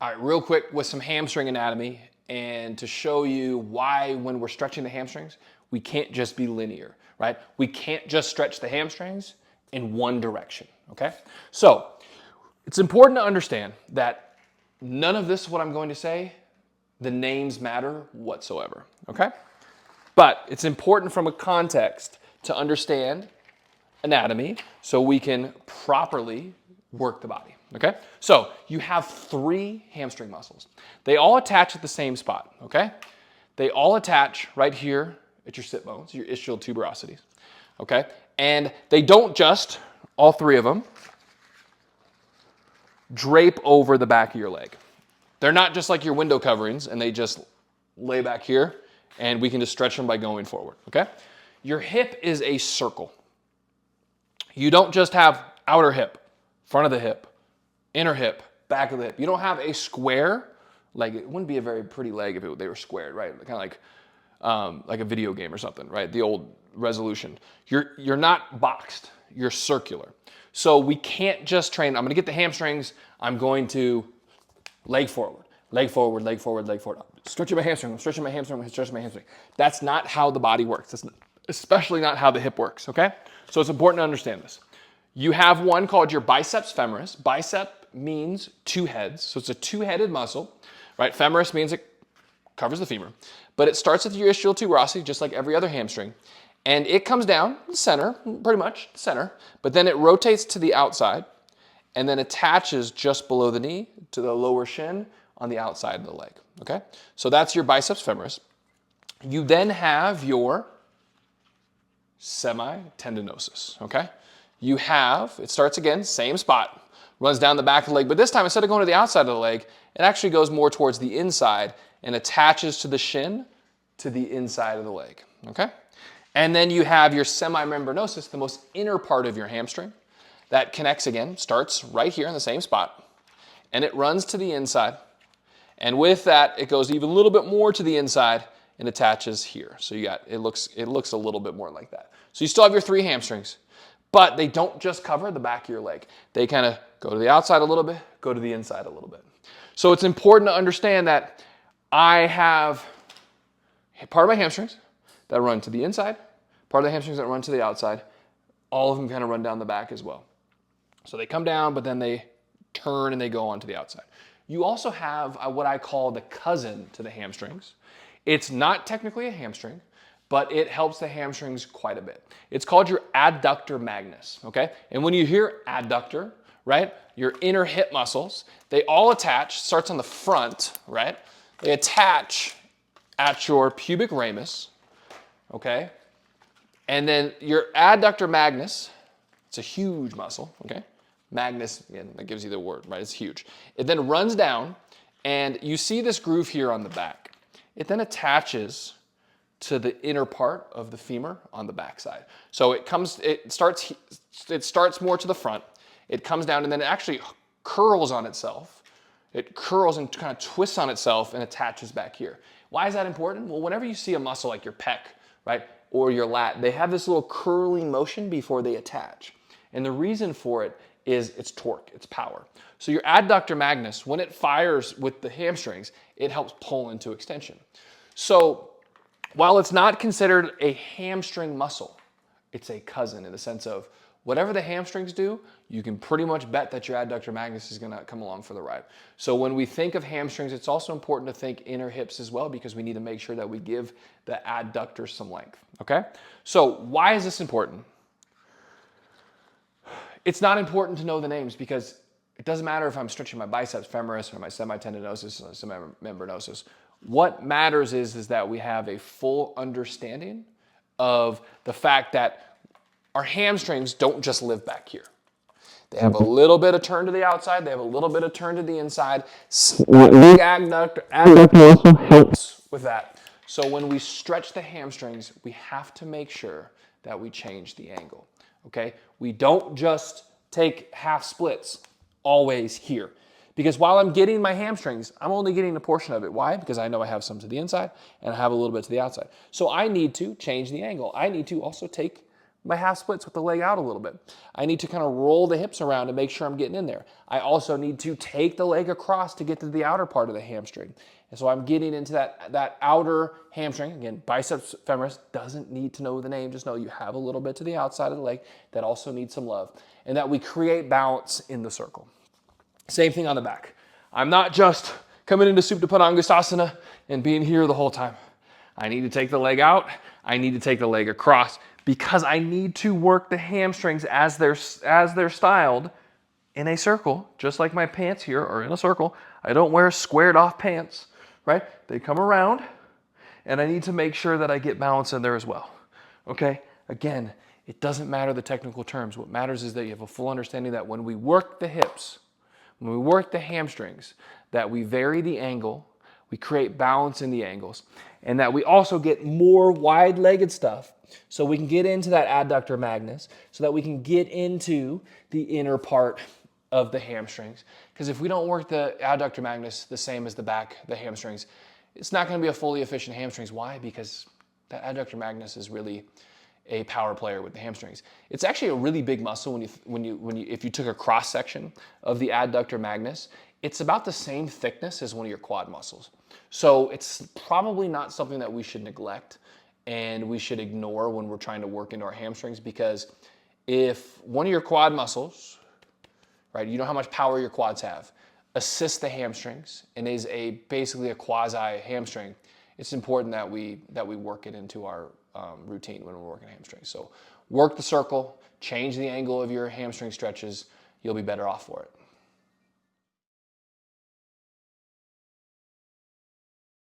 All right, real quick with some hamstring anatomy and to show you why when we're stretching the hamstrings, we can't just be linear, right? We can't just stretch the hamstrings in one direction, okay? So it's important to understand that none of this, what I'm going to say, the names matter whatsoever, okay? But it's important from a context to understand anatomy so we can properly work the body, okay? So you have 3 hamstring muscles. They all attach at the same spot, okay? They all attach right here at your sit bones, your ischial tuberosities, okay? And they don't just, all 3 of them, drape over the back of your leg. They're not just like your window coverings and they just lay back here and we can just stretch them by going forward, okay? Your hip is a circle. You don't just have outer hip, front of the hip, inner hip, back of the hip. You don't have a square leg. It wouldn't be a very pretty leg if they were squared, right? Kind of like a video game or something, right? The old resolution. You're not boxed. You're circular. So we can't just train. I'm going to get the hamstrings. I'm going to leg forward, leg forward, leg forward, leg forward. Stretching my hamstring. I'm stretching my hamstring. I'm stretching my hamstring. That's not how the body works. That's especially not how the hip works, okay? So it's important to understand this. You have one called your biceps femoris. Bicep means 2 heads, so it's a 2-headed muscle, right? Femoris means it covers the femur, but it starts at your ischial tuberosity, just like every other hamstring, and it comes down the center, pretty much the center, but then it rotates to the outside and then attaches just below the knee to the lower shin on the outside of the leg, okay? So that's your biceps femoris. You then have your semitendinosus, okay? You have, it starts again, same spot, runs down the back of the leg, but this time instead of going to the outside of the leg, it actually goes more towards the inside and attaches to the shin to the inside of the leg, okay? And then you have your semimembranosus, the most inner part of your hamstring, that connects again, starts right here in the same spot, and it runs to the inside, and with that, it goes even a little bit more to the inside and attaches here. So you got, it looks a little bit more like that. So you still have your 3 hamstrings, but they don't just cover the back of your leg. They kind of go to the outside a little bit, go to the inside a little bit. So it's important to understand that I have part of my hamstrings that run to the inside, part of the hamstrings that run to the outside. All of them kind of run down the back as well. So they come down, but then they turn and they go onto the outside. You also have what I call the cousin to the hamstrings. It's not technically a hamstring, but it helps the hamstrings quite a bit. It's called your adductor magnus, okay? And when you hear adductor, right, your inner hip muscles, they all attach, starts on the front, right? They attach at your pubic ramus, okay? And then your adductor magnus, it's a huge muscle, okay? Magnus, again, that gives you the word, right? It's huge. It then runs down, and you see this groove here on the back. It then attaches to the inner part of the femur on the backside. So it starts more to the front. It comes down and then it actually curls on itself. It curls and kind of twists on itself and attaches back here. Why is that important? Well, whenever you see a muscle like your pec, right, or your lat, they have this little curling motion before they attach. And the reason for it is its torque, its power. So your adductor magnus, when it fires with the hamstrings, it helps pull into extension. So while it's not considered a hamstring muscle, it's a cousin in the sense of whatever the hamstrings do, you can pretty much bet that your adductor magnus is going to come along for the ride. So when we think of hamstrings, it's also important to think inner hips as well because we need to make sure that we give the adductor some length, okay? So why is this important? It's not important to know the names because it doesn't matter if I'm stretching my biceps femoris or my semitendinosus or semimembranosus. What matters is that we have a full understanding of the fact that our hamstrings don't just live back here. They have a little bit of turn to the outside. They have a little bit of turn to the inside. The adductor also helps with that. So when we stretch the hamstrings, we have to make sure that we change the angle, okay? We don't just take half splits always here. Because while I'm getting my hamstrings, I'm only getting a portion of it. Why? Because I know I have some to the inside and I have a little bit to the outside. So I need to change the angle. I need to also take my half splits with the leg out a little bit. I need to kind of roll the hips around to make sure I'm getting in there. I also need to take the leg across to get to the outer part of the hamstring. And so I'm getting into that outer hamstring. Again, biceps femoris, doesn't need to know the name, just know you have a little bit to the outside of the leg that also needs some love. And that we create balance in the circle. Same thing on the back. I'm not just coming into Supta Padangusthasana and being here the whole time. I need to take the leg out. I need to take the leg across because I need to work the hamstrings as they're styled in a circle, just like my pants here are in a circle. I don't wear squared off pants, right? They come around, and I need to make sure that I get balance in there as well, okay? Again, it doesn't matter the technical terms. What matters is that you have a full understanding that when we work the hips, when we work the hamstrings, that we vary the angle, we create balance in the angles, and that we also get more wide-legged stuff so we can get into that adductor magnus, so that we can get into the inner part of the hamstrings. Because if we don't work the adductor magnus the same as the back, the hamstrings, it's not going to be a fully efficient hamstrings. Why? Because that adductor magnus is really a power player with the hamstrings. It's actually a really big muscle if you took a cross section of the adductor magnus. It's about the same thickness as one of your quad muscles. So it's probably not something that we should neglect and we should ignore when we're trying to work into our hamstrings, because if one of your quad muscles, right, you know how much power your quads have, assists the hamstrings and is basically a quasi hamstring, it's important that we work it into our routine when we're working hamstrings. So work the circle, change the angle of your hamstring stretches, you'll be better off for it.